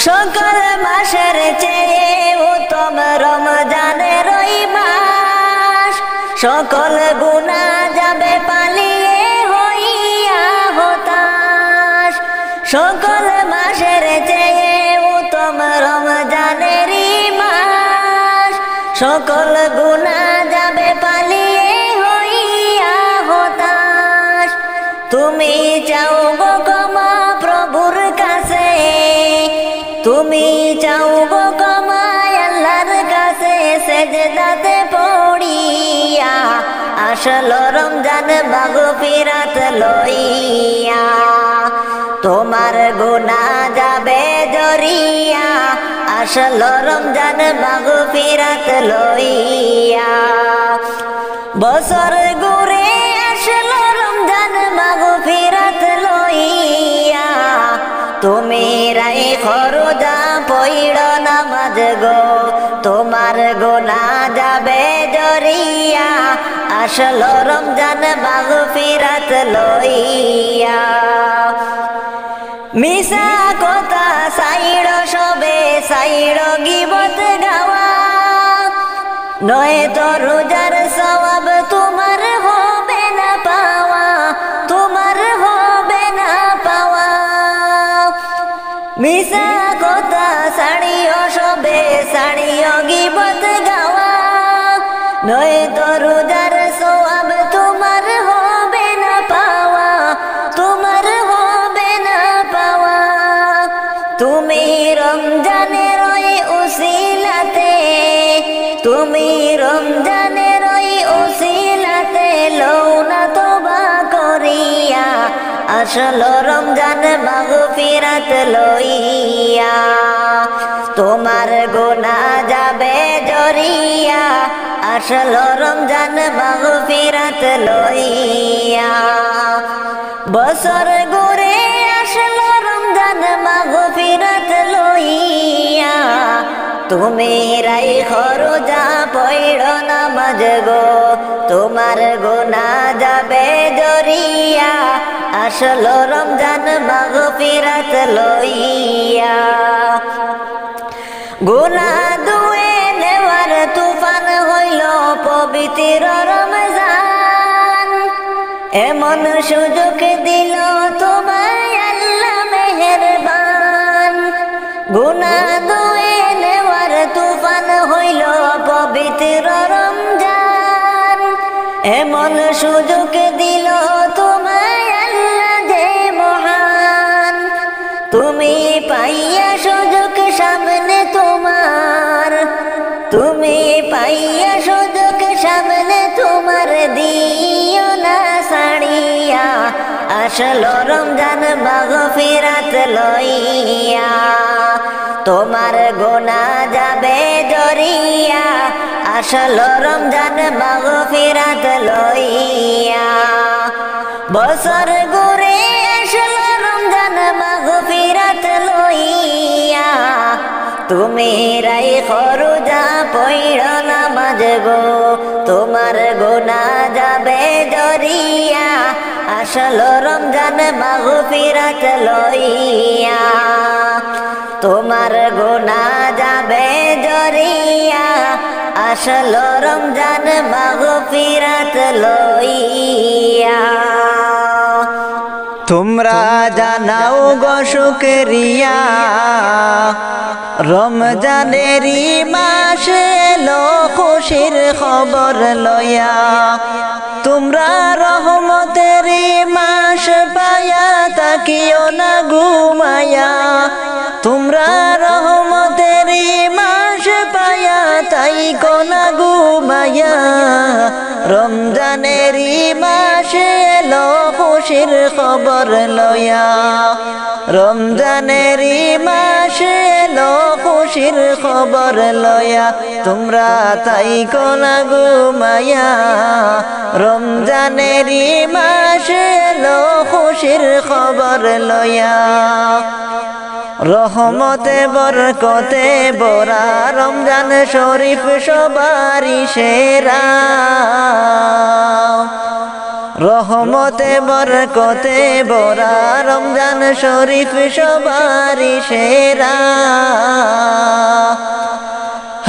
সকল মাসের চেয়ে উত্তম রমজানের ওই মাস, সকল গুনাহ যাবে পালিয়ে হইয়া হতাশ। সকল মাসের চেয়ে উত্তম রমজানের মাস, সকল গুনাহ যাবে পালিয়ে হইয়া হতাশ। তুমি চাও গো ক্ষমা প্রভুর কাছে, তুমি চাও গো ক্ষমা আল্লাহর কাছে, সেজদাতে পড়িয়া আসল রমজান মাগফিরাত লইয়া। তোমার গুনাহ যাবে জরিয়া আসল রমজান মাগফিরাত লইয়া। বছর ঘুরে আসল রমজান মাগফিরাত লইয়া, তুমি রাইখো রোজা পইড় নামাজ গো, তোমার গুনাহ যাবে জরিয়া আসল রমজান মাগফিরাত লইয়া। মিছা কথা সাইড় সবে সাইড় গীবত গাওয়া, নয়তো রোজার সওয়াব তোমার হবে না পাওয়া, তোমার হবে না পাওয়া। মিছা কথা সাড়িও সবে সাড়িও গীবত গাওয়া, নয়তো রোজার সওয়াব তোমার হবে না পাওয়া, তোমার হবে না পাওয়া। তুমি রমজানের ওই উসিলাতে, তুমি রমজানের ওই উসিলাতে লওনা তোবা করিয়া আসল রমজান মাগফিরাত লইয়া। তোমার গুনাহ যাবে জরিয়া আসল রমজান মাগফিরাত লইয়া। বছর ঘুরে আসল রমজান মাগফিরাত লইয়া, তুমি রাইখো রোজা পইড় নামাজ গো, তোমার গুনাহ যাবে জরিয়া আসল রমজান মাগফিরাত লইয়া। গুনাহ ধুয়ে নেওয়ার তুফান হইল পবিত্র রমজান, এমন সুযোগ দিল তোমায় আল্লাহ মেহেরবান। গুনাহ ধুয়ে নেওয়ার তুফান হইল পবিত্র রমজান, এমন সুযোগ দিল তোমায় আল্লাহ যে মহান। তুমি পাইয়া সুযোগ সামনে তোমার, তুমি পাইয়া সুযোগ সামনে তোমার, দিও না ছাড়িয়া আসল রমজান মাগফিরাত লইয়া। তোমার গুনাহ যাবে জরিয়া আসল রমজান মাগফিরাত লইয়া। বছর ঘুরে আসল রমজান মাগফিরাত লইয়া, তুমি রাইখো রোজা পইড় নামাজ গো, তোমার গুনাহ যাবে জরিয়া আসল রমজান মাগফিরাত লইয়া। তোমার গুনাহ যাবে জরিয়া আসল রমজান মাগফিরাত লইয়া। তোমরা জানাও গো শুকরিয়া, রমজানেরই মাসে এলো খুশির খবর লয়া। তোমরা রহমতেরই মাস পায়া তাকিও না ঘুমায়া, তোমরা রহমতেরই মাস পায়া তাইকো না ঘুমায়া। রমজানেরই মাসে এলো খুশির খবর লয়া, রমজানেরই মাসে এলো খুশির খবর লয়া। তোমরা তাইকো না ঘুমায়া, রমজানেরই মাসে এলো খুশির খবর লয়া। রহমতে বরকতে বরা রমজান শরীফ সবারই সেরা, রহমতে বরকতে বরা রমজান শরীফ সবারই সেরা।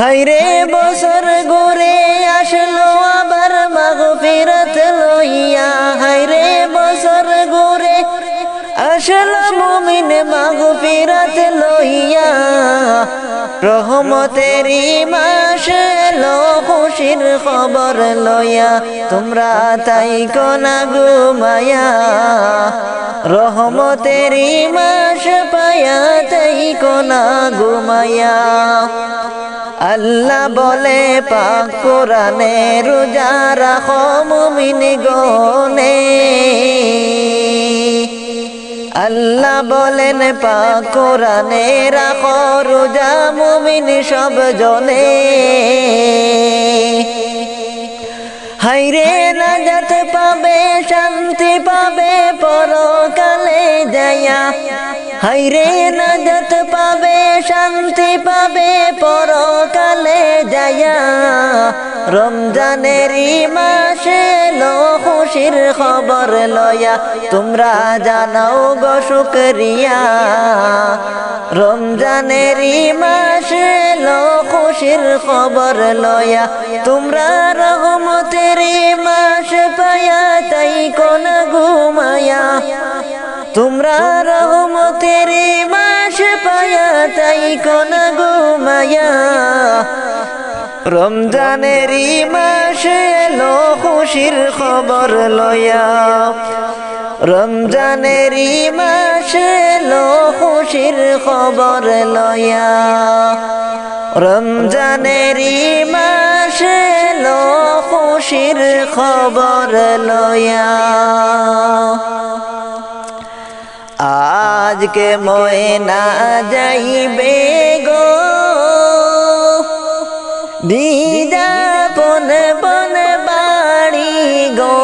হায়রে বছর ঘুরে আসলো আবার মাগফিরাত লইয়া, হায়রে বছর ঘুরে আসলো মুমিন মাগফিরাত লইয়া। রহমতেরই মাস এলো খুশির খবর লইয়া, তোমরা তাই কোনা ঘুমায়া। রহমতেরই মাস পায়া তাই কোনা ঘুমায়া। আল্লাহ বলে পাক কোরআনে রোজা রাখো মুমিন গনে। আল্লাহ বলেন পাক কোরআনে রাখো রোজা মুমিন সব জনে। হায়রে নাজাত পাবে শান্তি পাবে পরকালে যায়া, হায়রে নাজাত পাবে শান্তি পাবে পরকালে যায়া। রমজানেরই মাসে এলো খুশির খবর লয়া, তোমরা জানাও গো শুকরিয়া। রমজানেরই মাসে এলো খুশির খবর লয়া, তোমরা রহমতেরই মাস পায়া তাই কোন ঘুমায়া। তোমরা রহমতেরই মাস পায়া তাই কোন ঘুমায়া। রমজানেরই মাস এলো খুশির খবর লয়া, রমজানেরই মাস এলো খুশির খবর লয়া। রমজানেরই মাস এলো খুশির খবর লয়া। আজকে ময়না যাইবে গো দিদাপন বন বাড়ি গো।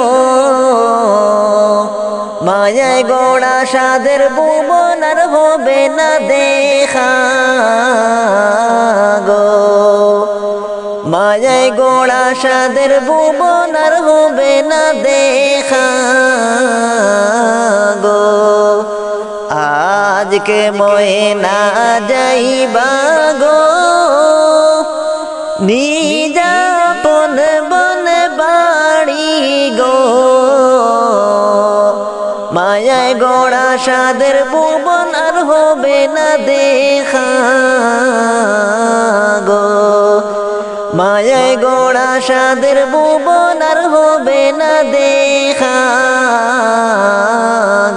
মায়ায় গোড়া সাদের ভুবন আর হবে না দেখা গো। মায়ায় গোড়া সাদের ভুবন আর হবে না দেখা গো। আজকে ময়না যাইবা গো নিজাপন বন বাড়ি গো। মায়ায় গোড়া সাদের ভুবন আর হবে না দেখা গো। মায়ায় গোড়া সাদের ভুবন আর হবে না দেখা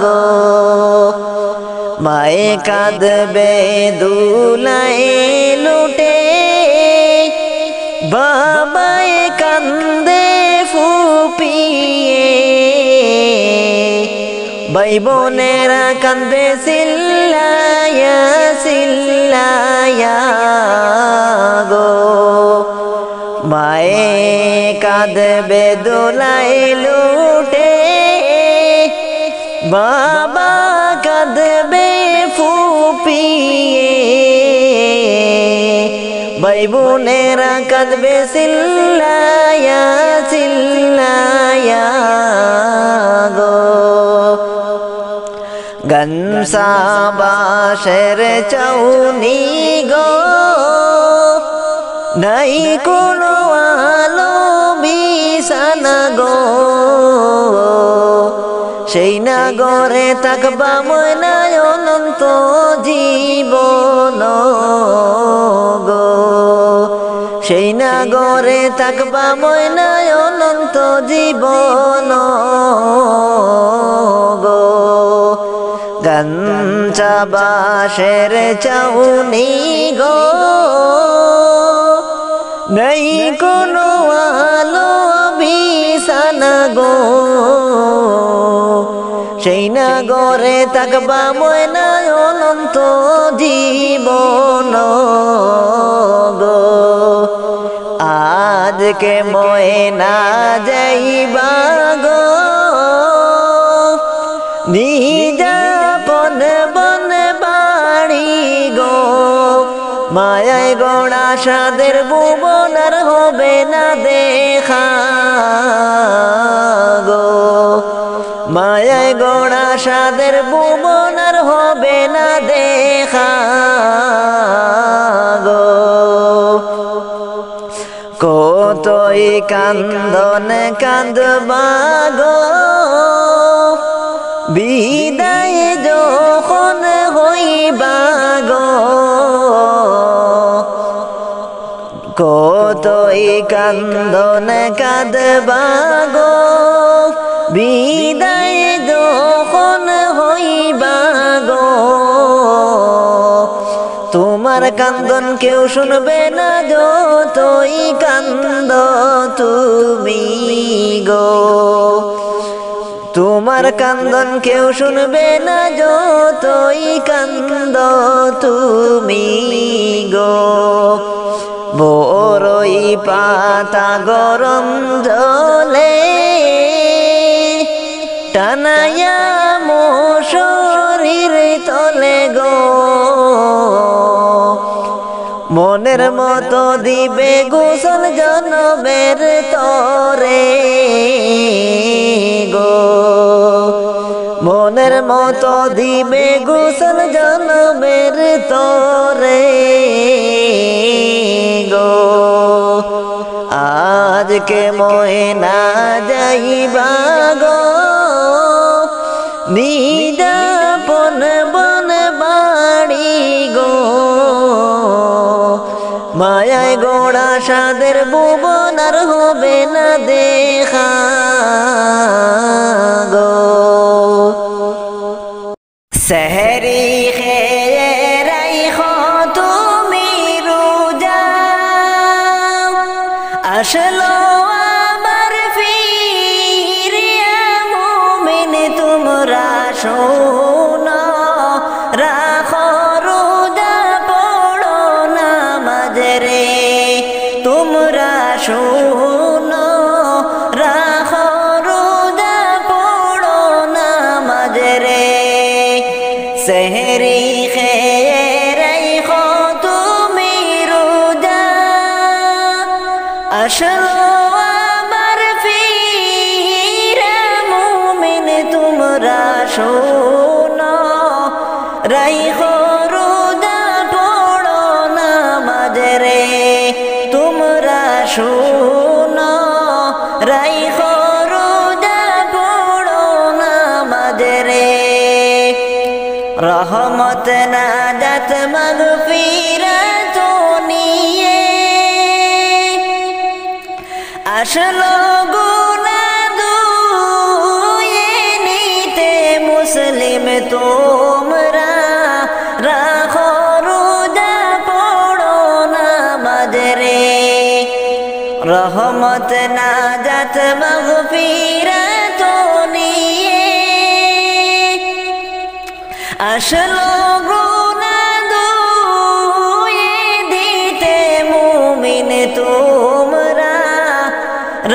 গো। মায়ে কাঁদবে দুলাই লুটে, বাবায় কান্দে ফুপিয়ে। ভাই বোনেরা কান্দে সিল্লায়া সিল্লায়া গো। মায়ে কাঁদবে দোলাই লুটে, বাবা কাঁদবে ফুপিয়ে। ভাই বোনেরা কাঁদবে সিল্লায়া সিল্লায়া গো। গনসা বাঁশের চাউনি গো, নাই কোনো আলো বিছানা গো। সেই নাগরে থাকবা ময়নায় অনন্ত জীবন গো। সেই নাগরে থাকবা ময়নায় অনন্ত জীবন গো। গাঞ্চা বাঁশের চাউনি গো, নাই কোনো আলো বিছানা গো। সেই নাগরে থাকবা ময়নায় অনন্ত জীবন গো। আজকে ময়না যাইবা গো নিজাপন বন বাড়ি গো। মায়ায় গোড়া সাদের ভুবন আর হবে না দেখা গো। মায়ায় গোড়া সাদের ভুবন আর হবে না দেখা গো। কতই কান্দন কান্দবা গো বিদায় যখন হইবা গো কতই কান্দন কাঁদবা গো বিদায় যখন হইবা গো তোমার কান্দন কেউ শুনবে না যতই কান্দ তুমি গো তোমার কান্দন কেউ শুনবে না যতই কান্দ তুমি গো বড়ই পাতা গরম জলে টানায়া শরীর তলে গো মনের মতো দিবে গোসল জনমের তরে গো মনের মতো দিবে গোসল জনমের তরে গো আজকে ময়না যাইবা গো নিদাপন বন বাড়ি গো মায়ায় গোড়া সাদের ভুবন আর হবে না দেখা গো সেহরি খেয়ে রাইখো তুমি রোজা আসলো আমার ফিরিয়া মুমিন তোমরা শোনো রাখো রোজা পড়ো নামাজ রে তোমরা শোনো রাখো রোজা পড়ো নামাজ রে সেহরি খেয়ে রাইখো তুমি রোজা আসলো আমার ফিরা মুমিন তোমরা শোনো রাইখো রোজা পড়ো নামাজ রে তোমরা শোনো রাইখো রোজা পড়ো নামাজ রে রহমত নাজাত মাগফিরাত নিয়ে আসলো গুনাহ ধুয়ে নিতে মুসলিম তোমরা রাখো রোজা পড়ো নামাজ রে রহমত নাজাত মাগফিরাত নিয়ে আসলো গুনাহ ধুয়ে দিতে মুমিন তোমরা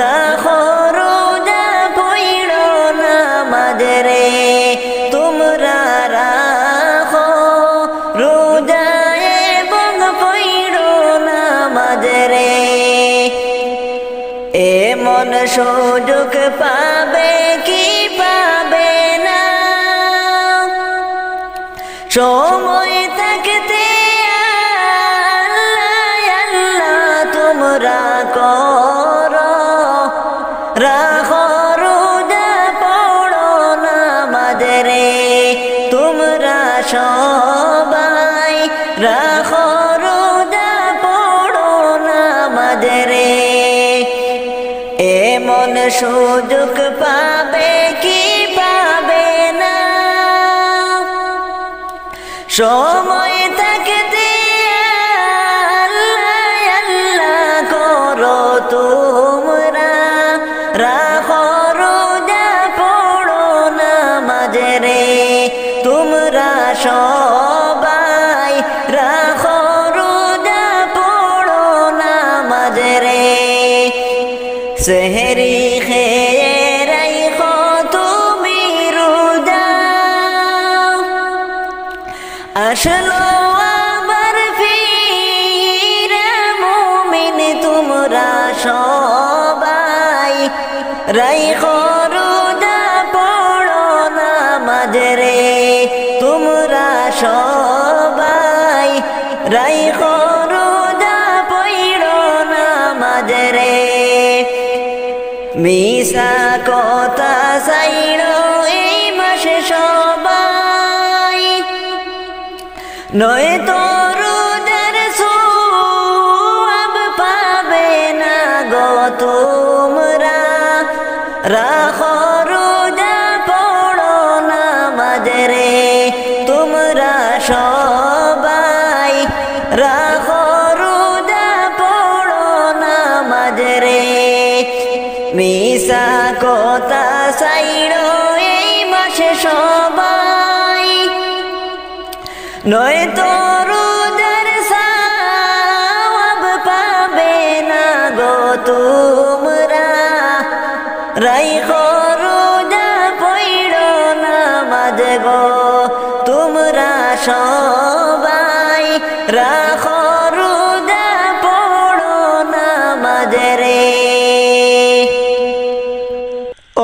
রাখো রোজা পড়ো নামাজ রে তোমরা রাখো রোজা এবং পড়ো নামাজ রে এমন সুযোগ পাবে কি পাবে না সময় থাকতে আল্লাহ আল্লাহ তোমরা করো রাখো রোজা পড়ো নামাজ রে তোমরা সবাই রাখো রোজা পড়ো নামাজ রে এমন সুযোগ পাবে কি পাবে না সময় থাকতে আল্লাহ আল্লাহ করো তোমরা রাখো রোজা পড়ো নামাজ রে তোমরা সবাই রাখো রোজা পড়ো নামাজ রে সেহরি খেয়ে রাইখো তুমি রোজা আসলো আমার ফিরা মুমিন তোমরা সবাই রাইখো রোজা পড়ো নামাজ রে তোমরা সবাই রাইখো রোজা পড়ো নামাজ রে মিশা কথা চাইড়ো এই মাসে সবাই নয় তো রোজার সওয়াব পাবে না গো তোমরা রাখো রোজা পড়ো নামাজ রে তোমরা সবাই রাখো রোজা পড়ো নামাজ রে মিশা কথা চাইড়ো এই মাসে সবাই নয় তো রোজার সওয়াব পাবে না গো তোমরা রাইখো রোজা পড়ো নামাজ গো তোমরা সবাই রাখো রোজা পড়ো নামাজ রে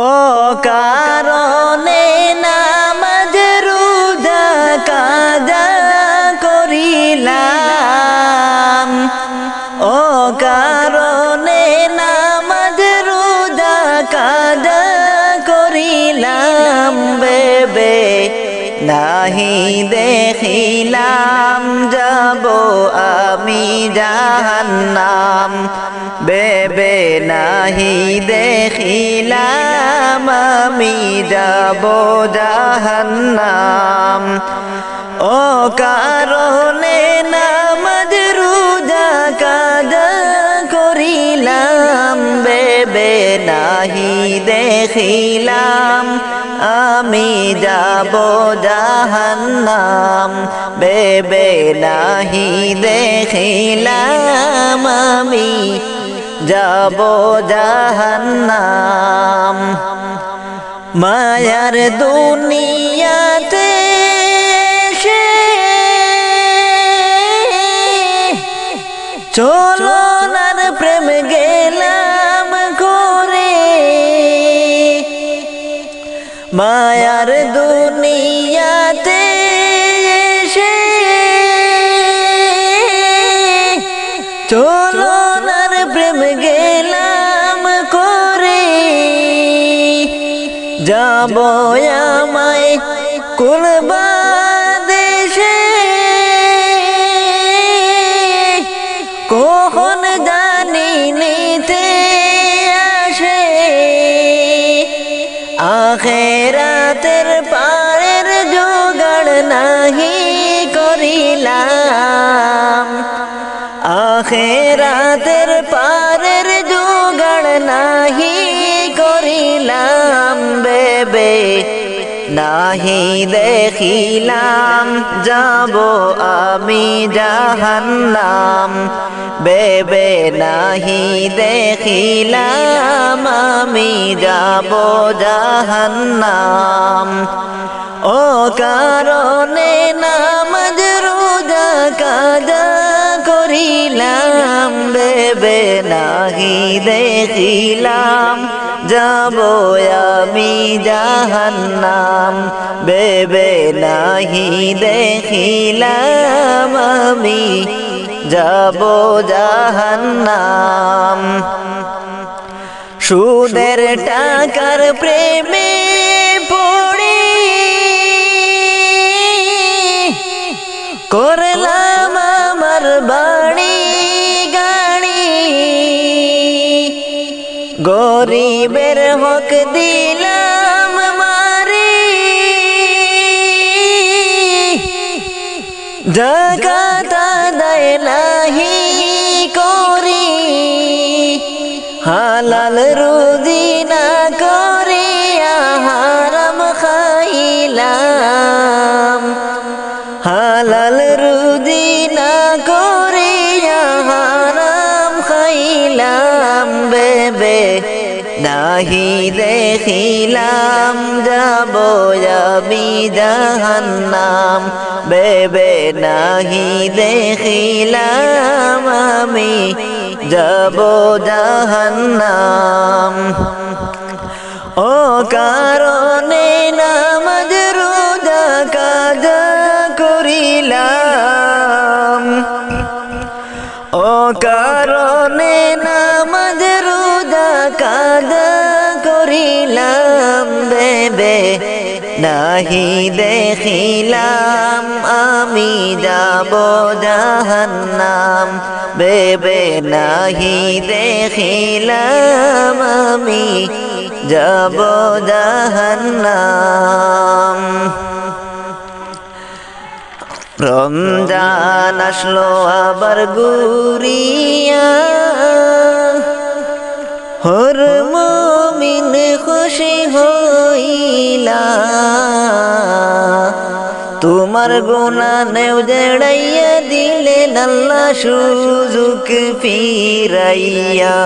ও কারণে নামাজ রোজা কাজা করিলাম ও কারণে নামাজ রোজা কাজা করিলাম বেবে নাহি দেখিলাম যাব আমি জাহান্নাম বেবে নাহি দেখিলাম আমি যাব জাহান্নাম ও কারণে নামাজ রোজা কাজা করিলাম বেবে নাহি দেখিলাম আমি যাব জাহান্নাম বেবে নাহি দেখিলাম আমি যাব জাহান্নাম মায়ার দুনিয়াতে চলো নার প্রেম গেলাম করে মায়ার দুনিয়াতে এসে চলো নার প্রেম গেলাম করে যাব আমায় কুলবা দেশে কখন জানি নিতে আসে আখেরাতের পারের জোগাড় নাহি করিলাম আখেরাতের পারের জোগাড় নাহি করিলাম বেবে নাহি দেখিলাম যাব আমি জাহান্নাম বেবে নাহি দেখিলাম আমি যাব জাহান্নাম ও কারণে নামাজ রোজা কাজা করিলাম বেবে নাহি দেখিলাম যাব আমি জাহান্নাম বেবে নাহি দেখিলাম আমি যাব জাহান্নাম সুদের টাকার প্রেমে পড়ে করলাম আমার বাড়ি গাড়ি গরিবের হক দিলাম মারি যাকাত আদায় নাহি করি হালাল রুজি না করিয়া হারাম খাইলাম হালাল রুজি না করিয়া হারাম খাইলাম বেবে নাহি দেখিলাম যাব আমি জাহান্নাম বেবে নাহি দেখিলাম আমি যাব জাহান্নাম ও কারণে নামাজ রোজা কাজা করিলাম ও কারণে নামাজ রোজা কাজা করিলাম ভেবে নাহি দেখিলাম আমি যাব জাহান্নাম ভেবে নাহি দেখিলাম আমি যাব জাহান্নাম। রমজান আসলো আবার ঘুরিয়া হর মুমিন খুশি হইলা তোমার গুনাহ নেও জড়াইয়া দিলেন আল্লাহ সুযোগ ফিরাইয়া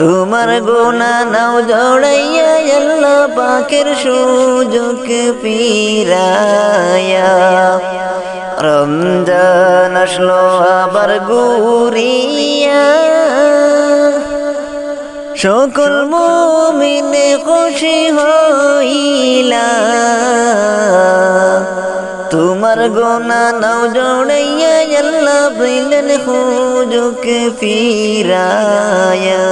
তোমার গুনাহ নাও জড়াইয়া আল্লাহ পাকের সুযোগ ফিরাইয়া। রমজান আসলো আবার ঘুরিয়া সকল মুমিন খুশি হইলা তোমার গুনাহ নাও জড়াইয়া আল্লাহ দিলেন সুযোগ ফিরাইয়া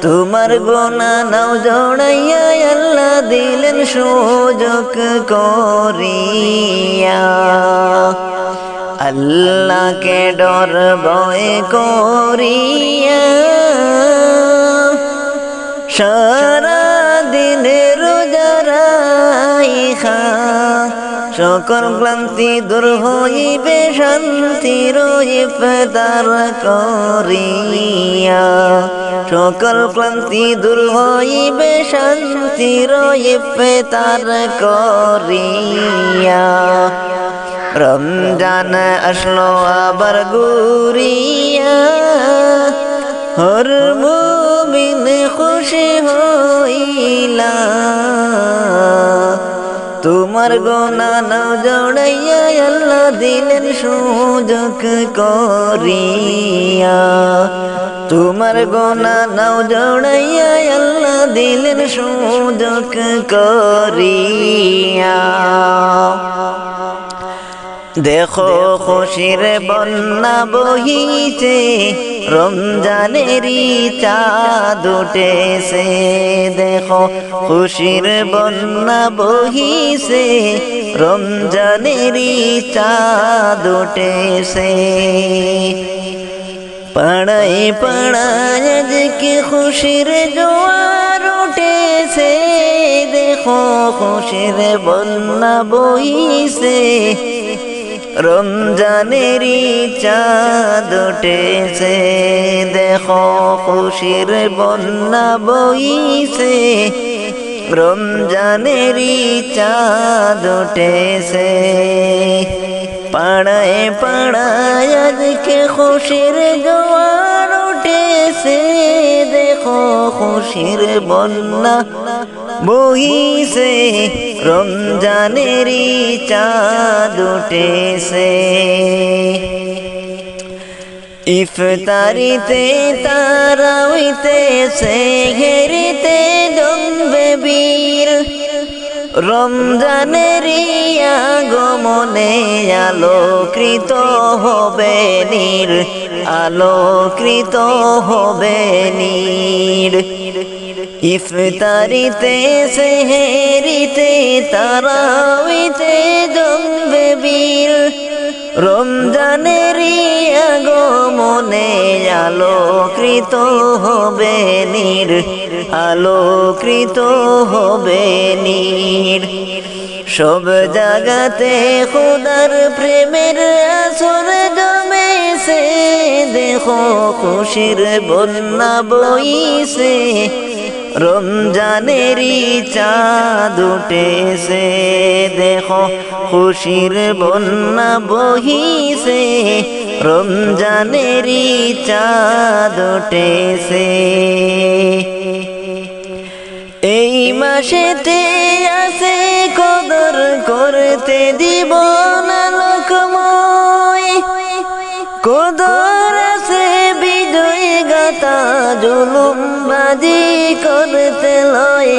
তোমার গুনাহ নাও জড়াইয়া আল্লাহ দিলেন সুযোগ করিয়া। আল্লাহকে ডর ভয় করিয়া সারা দিন রোজা রাখা সকল ক্লান্তি দূর হইবে শান্তির ইফতার করিয়া সকল ক্লান্তি দূর হইবে শান্তির ইফতার করিয়া। রমজান আসলো আবার ঘুরিয়া হর মুমিন খুশি হইলা তোমার গুনাহ নাও জড়াইয়া আল্লাহ দিলেন সুযোগ করিয়া তোমার গুনাহ নাও জড়াইয়া আল্লাহ দিলেন সুযোগ করিয়া। দেখো খুশির বন্যা বহিছে রমজানেরই চাঁদ উঠেছে দেখো খুশির বন্যা বহিছে রমজানেরই চাঁদ উঠেছে। পাড়ায় পাড়ায় আজকে খুশির জোয়ার উঠেছে দেখো খুশির বন্যা বহিছে রমজানেরই চাঁদ উঠেছে দেখো খুশির বন্যা বইছে রমজানেরই চাঁদ উঠেছে। পাড়ায় পাড়ায় আজকে খুশির জোয়ার উঠেছে দেখো খুশির বন্যা বহিছে রমজানেরই চাঁদ উঠেছে। ইফতারিতে তারাবিতে সেহরিতে জমবে বীর রমজানেরই আগমনে আলোকৃত হবে নীর আলোকৃত হবে নীর। ইফতারিতে সেহরিতে তারাবিতে জমবে বীর রমজানেরই আগমনে আলোকৃত হবে নীর আলোকৃত হবে নীর। সব জায়গাতে খোদার প্রেমের আসর জমেছে দেখো খুশির বন্যা বইছে রমজানেরই চাঁদ উঠেছে দেখো খুশির বন্যা বহিছে রমজানেরই চাঁদ উঠেছে। এই মাসেতে আছে কদর করতে দিব না লোকময় কদর আছে বিজয় গাতা জুলুমবাজি করতে লয়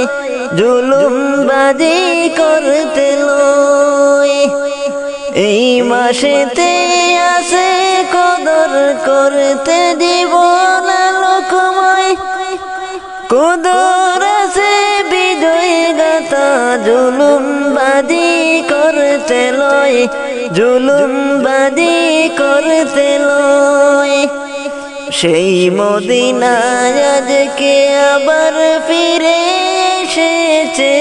জুলুমবাজি করতে লয়। এই মাসেতে আছে কদর করতে দিব না লোকময় কদর লয় জুলুম বাদি করতে লয় সেই মদিনায় আজকে আবার ফিরে এসেছে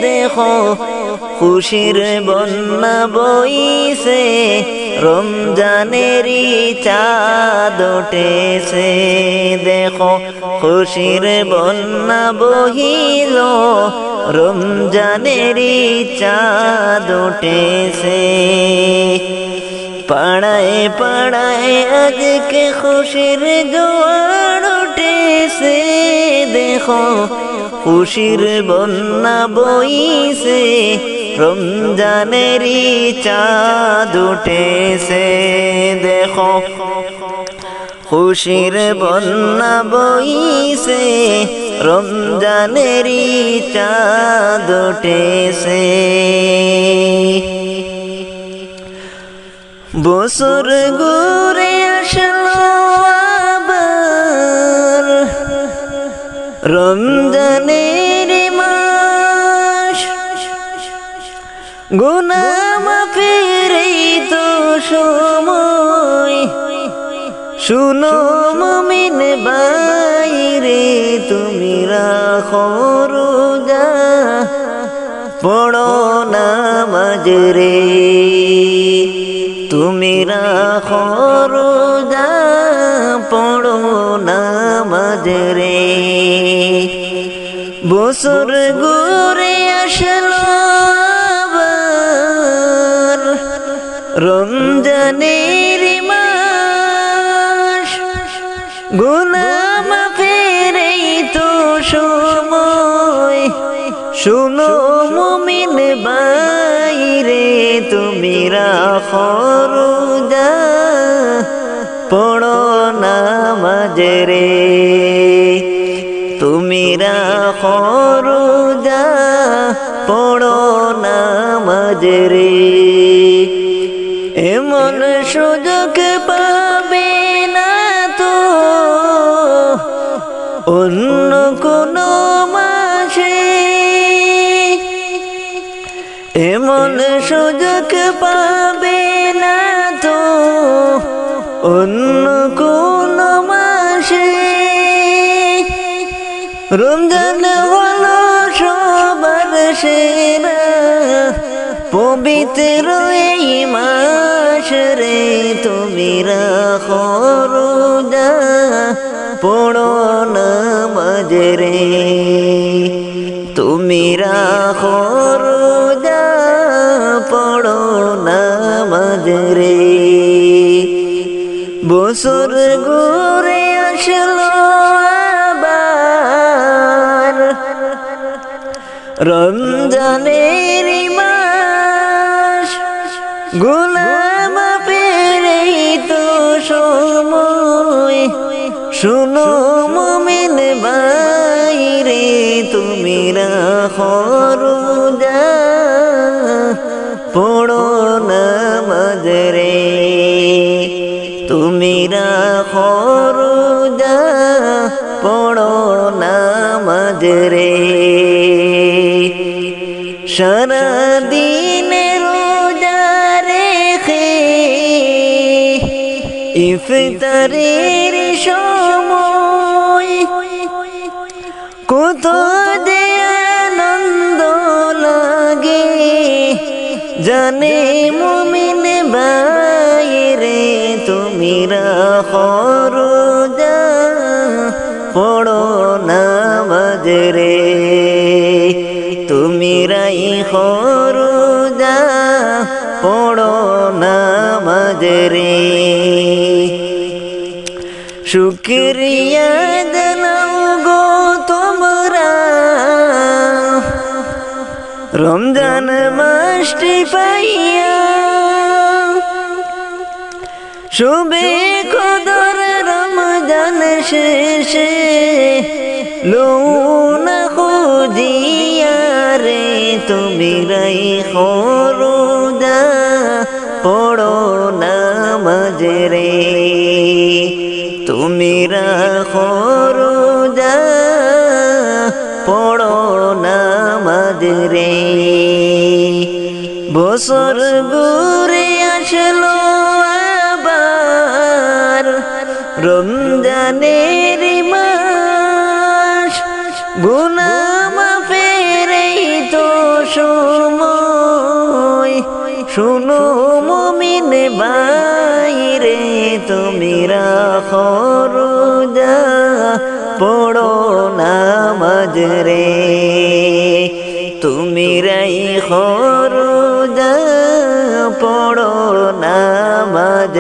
দেখো খুশির বন্যা বইছে রমজানেরই চাঁদ উঠেছে দেখো খুশির বন্যা বহিল রমজানেরই চাঁদ উঠেছে পাড়ায় পাড়ায় আজকে খুশির জোয়ার উঠেছে দেখো খুশির বন্যা বইছে রমজানেরই চাঁদ উঠেছে দেখো খুশির বন্যা বইছে রমজানেরই চাঁদ উঠেছে বছর ঘুরে আসলো আবার রমজানের মাস গুনাহ মাফের এই তো সময় শুনো মুমিন বাইরে তুমি রাখো রোজা পড়ো নামাজ রে তুমি রাখো রোজা পড়ো নামাজ রে বছর ঘুরে আসলো আবার রমজানের মাস গুনাহ মাফের এই তো সময় শুনো মুমিন বাইরে তুমি রাখো রোজা পড়ো নামাজ রে তুমি রাখো রোজা পড়ো নামাজ রে এমন সুযোগ পাবে না তো অন্য কোনো মাসে এমন সুযোগ পাবে না তো অন্য কোনো মাসে রমজান হলো সবার সেরা পবিত্র এই মাস রে তুমি রাখো রোজা পড়ো নামাজ রে তুমি রাখো রোজা পড়ো নামাজ রে বছর ঘুরে আসলো আবার রমজানের মাস গুনাহ মাফের এই তো সময় শুনো মুমিন বাইরে তুমি রাখো রোজা পড়ো নামাজ রে তুমি রাখো রোজা পড়ো নামাজ রে সারা দিন রোজা রেখে ইফতারের সময় কত যে আনন্দ লাগে জানে মুমিন বাইরে তুমি রাখো রোজা পড়ো নামাজ রে তুমি রাখো রোজা পড়ো নামাজ রে শুকরিয়া জানাও গো তোমরা রমজান মাসটি পাইয়া শুবে কদর রমজান শেষে লৌনা খুঁজিয়া রে তুমি রাখো রোজা পড়ো নামাজ রে তুমি রাখো রোজা পড়ো নামাজ রে বছর ঘুরে আসলো আবার রমজানের মাস, গুনাহ মাফের এই তো সময়। শুনো মুমিন ভাইরে, তুমি রাখো রোজা, পড়ো নামাজ রে। তুমি রাখো রোজা, পড়ো নামাজ